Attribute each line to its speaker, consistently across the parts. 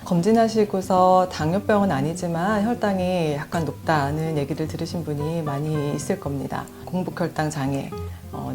Speaker 1: 검진하시고서 당뇨병은 아니지만 혈당이 약간 높다는 얘기를 들으신 분이 많이 있을 겁니다. 공복혈당 장애,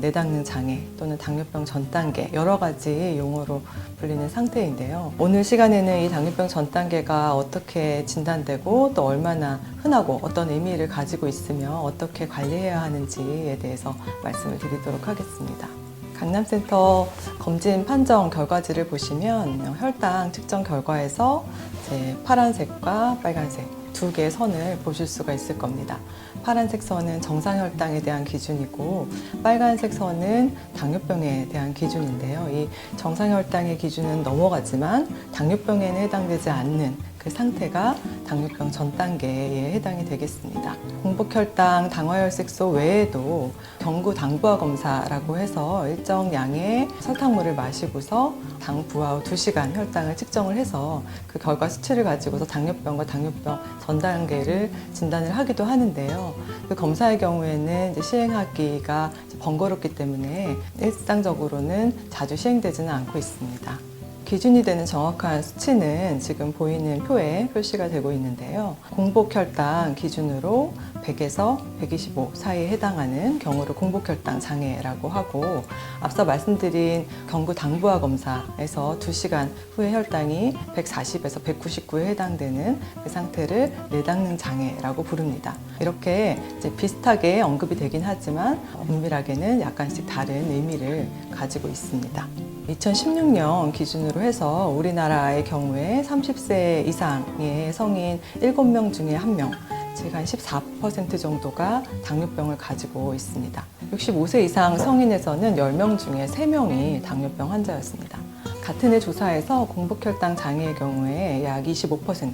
Speaker 1: 내당능 장애 또는 당뇨병 전 단계 여러 가지 용어로 불리는 상태인데요. 오늘 시간에는 이 당뇨병 전 단계가 어떻게 진단되고 또 얼마나 흔하고 어떤 의미를 가지고 있으며 어떻게 관리해야 하는지에 대해서 말씀을 드리도록 하겠습니다. 강남센터 검진 판정 결과지를 보시면 혈당 측정 결과에서 이제 파란색과 빨간색 두 개의 선을 보실 수가 있을 겁니다. 파란색 선은 정상 혈당에 대한 기준이고 빨간색 선은 당뇨병에 대한 기준인데요. 이 정상 혈당의 기준은 넘어가지만 당뇨병에는 해당되지 않는 그 상태가 당뇨병 전 단계에 해당이 되겠습니다. 공복혈당, 당화혈색소 외에도 경구 당부화 검사라고 해서 일정 양의 설탕물을 마시고서 당 부화 후 2시간 혈당을 측정을 해서 그 결과 수치를 가지고서 당뇨병과 당뇨병 전 단계를 진단을 하기도 하는데요. 그 검사의 경우에는 이제 시행하기가 번거롭기 때문에 일상적으로는 자주 시행되지는 않고 있습니다. 기준이 되는 정확한 수치는 지금 보이는 표에 표시가 되고 있는데요. 공복혈당 기준으로 100에서 125 사이에 해당하는 경우를 공복혈당 장애라고 하고 앞서 말씀드린 경구 당부화 검사에서 2시간 후에 혈당이 140에서 199에 해당되는 그 상태를 내당능 장애라고 부릅니다. 이렇게 이제 비슷하게 언급이 되긴 하지만 엄밀하게는 약간씩 다른 의미를 가지고 있습니다. 2016년 기준으로 해서 우리나라의 경우에 30세 이상의 성인 7명 중에 1명, 즉 한 14% 정도가 당뇨병을 가지고 있습니다. 65세 이상 성인에서는 10명 중에 3명이 당뇨병 환자였습니다. 같은 해 조사에서 공복혈당 장애의 경우에 약 25%,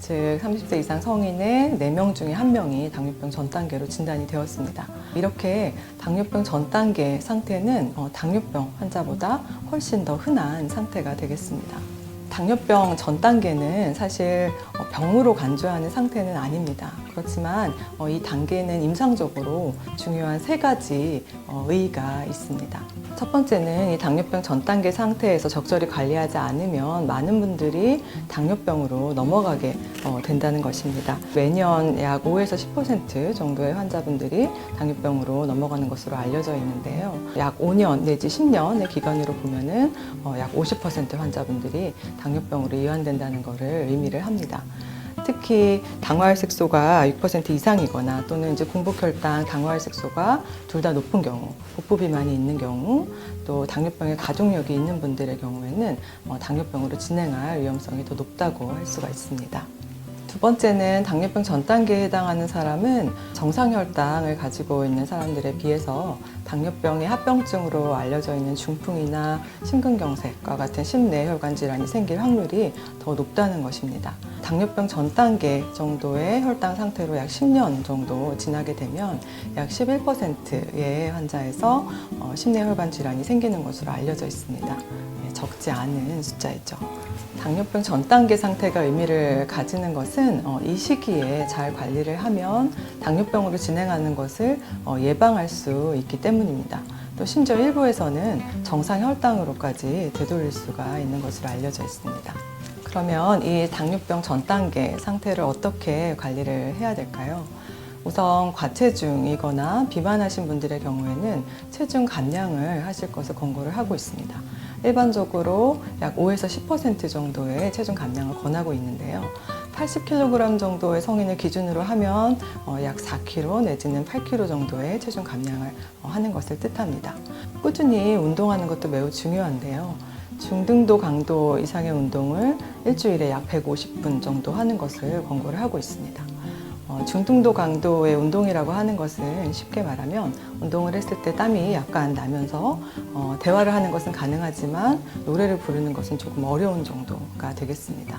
Speaker 1: 즉 30세 이상 성인의 4명 중에 1명이 당뇨병 전 단계로 진단이 되었습니다. 이렇게 당뇨병 전 단계 상태는 당뇨병 환자보다 훨씬 더 흔한 상태가 되겠습니다. 당뇨병 전 단계는 사실 병으로 간주하는 상태는 아닙니다. 그렇지만 이 단계는 임상적으로 중요한 3가지 의의가 있습니다. 첫 번째는 이 당뇨병 전 단계 상태에서 적절히 관리하지 않으면 많은 분들이 당뇨병으로 넘어가게 된다는 것입니다. 매년 약 5에서 10% 정도의 환자분들이 당뇨병으로 넘어가는 것으로 알려져 있는데요. 약 5년 내지 10년의 기간으로 보면은 약 50% 환자분들이 당뇨병으로 이완된다는 것을 의미를 합니다. 특히 당화혈색소가 6% 이상이거나 또는 이제 공복혈당, 당화혈색소가 둘 다 높은 경우, 복부 비만이 있는 경우, 또 당뇨병의 가족력이 있는 분들의 경우에는 당뇨병으로 진행할 위험성이 더 높다고 할 수가 있습니다. 두 번째는 당뇨병 전 단계에 해당하는 사람은 정상 혈당을 가지고 있는 사람들에 비해서 당뇨병의 합병증으로 알려져 있는 중풍이나 심근경색과 같은 심내혈관 질환이 생길 확률이 더 높다는 것입니다. 당뇨병 전 단계 정도의 혈당 상태로 약 10년 정도 지나게 되면 약 11%의 환자에서 심내혈관 질환이 생기는 것으로 알려져 있습니다. 적지 않은 숫자이죠. 당뇨병 전 단계 상태가 의미를 가지는 것은 이 시기에 잘 관리를 하면 당뇨병으로 진행하는 것을 예방할 수 있기 때문입니다. 또 심지어 일부에서는 정상 혈당으로까지 되돌릴 수가 있는 것으로 알려져 있습니다. 그러면 이 당뇨병 전 단계 상태를 어떻게 관리를 해야 될까요? 우선 과체중이거나 비만하신 분들의 경우에는 체중 감량을 하실 것을 권고를 하고 있습니다. 일반적으로 약 5에서 10% 정도의 체중 감량을 권하고 있는데요. 80kg 정도의 성인을 기준으로 하면 약 4kg 내지는 8kg 정도의 체중 감량을 하는 것을 뜻합니다. 꾸준히 운동하는 것도 매우 중요한데요. 중등도 강도 이상의 운동을 일주일에 약 150분 정도 하는 것을 권고를 하고 있습니다. 중등도 강도의 운동이라고 하는 것은 쉽게 말하면 운동을 했을 때 땀이 약간 나면서 대화를 하는 것은 가능하지만 노래를 부르는 것은 조금 어려운 정도가 되겠습니다.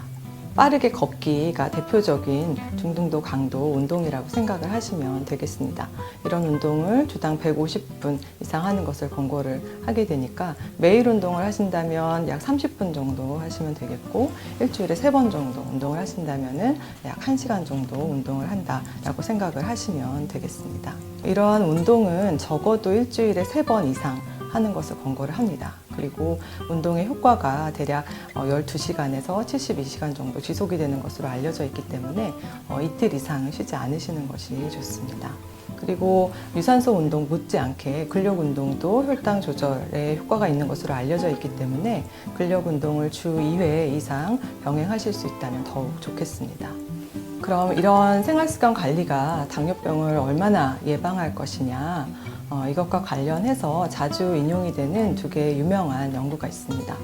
Speaker 1: 빠르게 걷기가 대표적인 중등도 강도 운동이라고 생각을 하시면 되겠습니다. 이런 운동을 주당 150분 이상 하는 것을 권고를 하게 되니까 매일 운동을 하신다면 약 30분 정도 하시면 되겠고 일주일에 3번 정도 운동을 하신다면 약 1시간 정도 운동을 한다라고 생각을 하시면 되겠습니다. 이러한 운동은 적어도 일주일에 3번 이상 하는 것을 권고를 합니다. 그리고 운동의 효과가 대략 12시간에서 72시간 정도 지속이 되는 것으로 알려져 있기 때문에 이틀 이상 쉬지 않으시는 것이 좋습니다. 그리고 유산소 운동 못지않게 근력 운동도 혈당 조절에 효과가 있는 것으로 알려져 있기 때문에 근력 운동을 주 2회 이상 병행하실 수 있다면 더욱 좋겠습니다. 그럼 이런 생활습관 관리가 당뇨병을 얼마나 예방할 것이냐, 이것과 관련해서 자주 인용이 되는 두 개의 유명한 연구가 있습니다.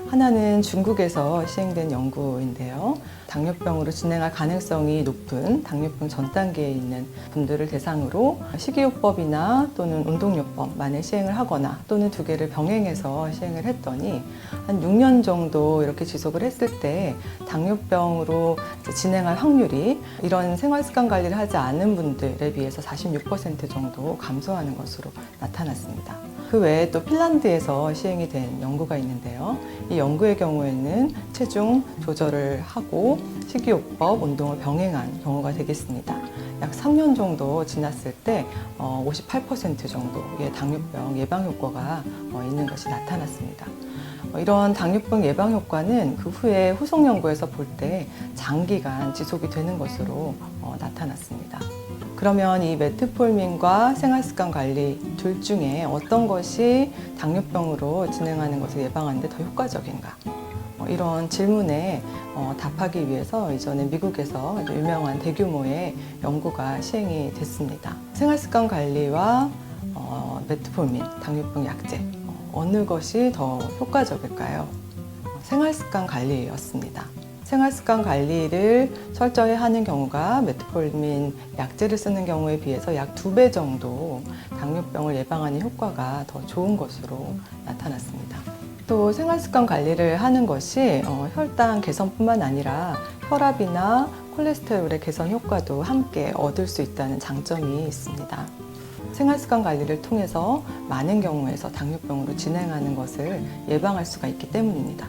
Speaker 1: 하나는 중국에서 시행된 연구인데요. 당뇨병으로 진행할 가능성이 높은 당뇨병 전 단계에 있는 분들을 대상으로 식이요법이나 또는 운동요법만을 시행을 하거나 또는 두 개를 병행해서 시행을 했더니 한 6년 정도 이렇게 지속을 했을 때 당뇨병으로 진행할 확률이 이런 생활습관 관리를 하지 않은 분들에 비해서 46% 정도 감소하는 것으로 나타났습니다. 그 외에 또 핀란드에서 시행이 된 연구가 있는데요. 이 연구의 경우에는 체중 조절을 하고 식이요법, 운동을 병행한 경우가 되겠습니다. 약 3년 정도 지났을 때 58% 정도의 당뇨병 예방 효과가 있는 것이 나타났습니다. 이런 당뇨병 예방 효과는 그 후에 후속 연구에서 볼 때 장기간 지속이 되는 것으로 나타났습니다. 그러면 이 메트폴민과 생활습관 관리 둘 중에 어떤 것이 당뇨병으로 진행하는 것을 예방하는 데 더 효과적인가? 이런 질문에 답하기 위해서 이전에 미국에서 유명한 대규모의 연구가 시행이 됐습니다. 생활습관 관리와 메트폴민, 당뇨병 약제, 어느 것이 더 효과적일까요? 생활습관 관리였습니다. 생활습관 관리를 철저히 하는 경우가 메트폴민 약제를 쓰는 경우에 비해서 약 2배 정도 당뇨병을 예방하는 효과가 더 좋은 것으로 나타났습니다. 또 생활습관 관리를 하는 것이 혈당 개선뿐만 아니라 혈압이나 콜레스테롤의 개선 효과도 함께 얻을 수 있다는 장점이 있습니다. 생활습관 관리를 통해서 많은 경우에서 당뇨병으로 진행하는 것을 예방할 수가 있기 때문입니다.